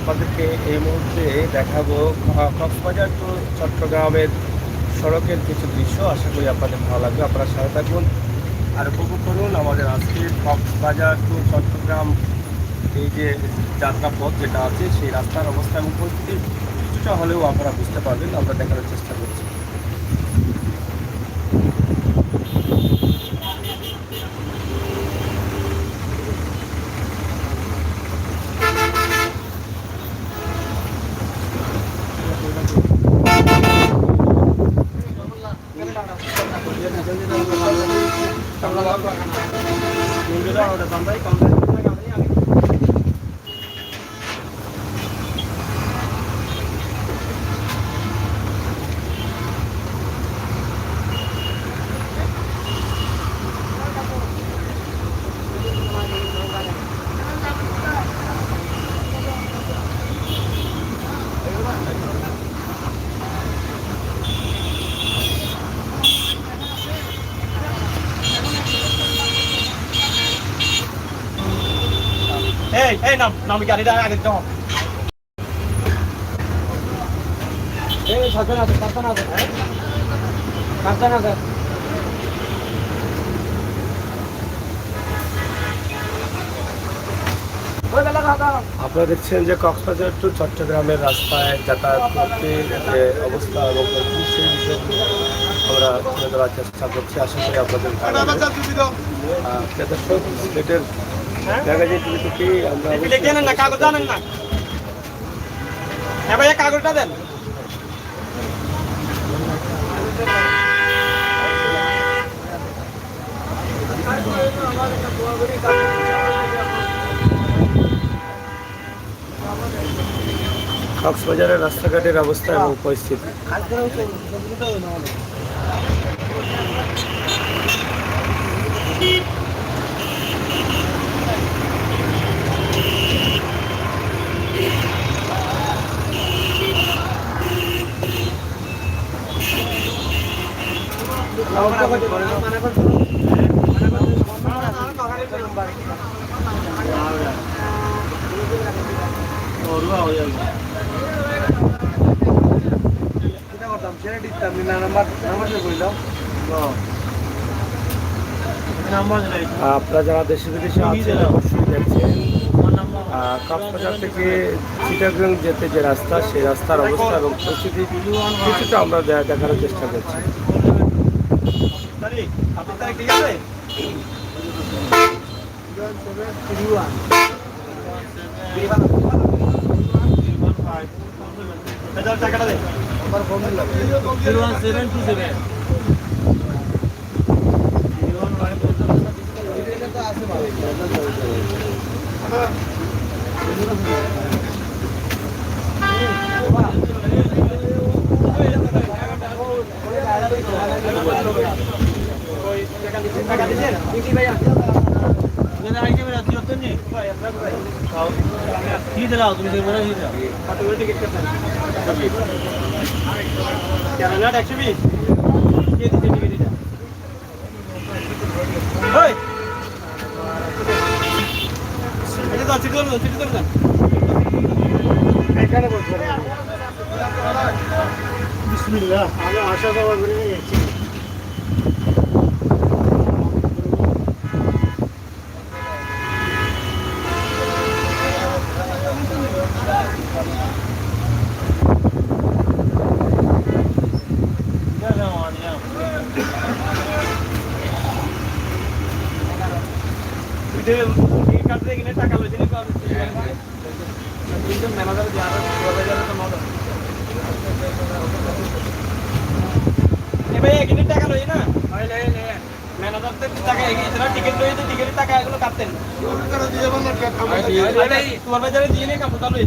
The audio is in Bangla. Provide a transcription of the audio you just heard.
আপনাদেরকে এই মুহূর্তে দেখাবো কক্সবাজার টু চট্টগ্রামের সড়কের কিছু দৃশ্য। আশা করি আপনাদের ভালো লাগবে। আপনারা সাথে থাকুন আর উপভোগ করুন আমাদের আজকের কক্সবাজার টু চট্টগ্রাম এই যে যাত্রাপথ যেটা আছে সেই রাস্তার অবস্থা এবং পরিস্থিতি কিছুটা হলেও আপনারা বুঝতে পারবেন। আমরা দেখানোর চেষ্টা করছি। এই নাম গাড়িটা আগে যাও। এই সাবধান আছে আপনারা দেখছেন যে কক্সবাজার টু চট্টগ্রামের রাস্তায় যাতায়াত করতে যে অবস্থা এবং সেই বিষয়গুলো আমরা তুলে ধরার চেষ্টা করছি। আশা করি আপনাদের সিলেটের ম্যাগাজিন টিভি থেকে আমরা কাগজ জানেন না। হ্যাঁ ভাইয়া কাগজটা দেন। কক্সবাজারের রাস্তাঘাটের অবস্থা এবং পরিস্থিতি আপনারা যারা দেশে বিদেশে আছেন অবশ্যই দেখছেন কক্সবাজার থেকে চিটাগাং যেতে যে রাস্তা সেই রাস্তার অবস্থা এবং পরিস্থিতি কিছুটা আমরা দেখানোর চেষ্টা করছি। টাকাটা দেন 01727 বিসমিল্লাহ আমি আশা করি টাকা লইতে ম্যানেজার এখানে টাকা লই না ম্যানেজার টাকা টিকিট লই টিকিটের টাকা এগুলো কাটতেন তোমার বাজারে দিয়ে নিয়ে কাপড় লই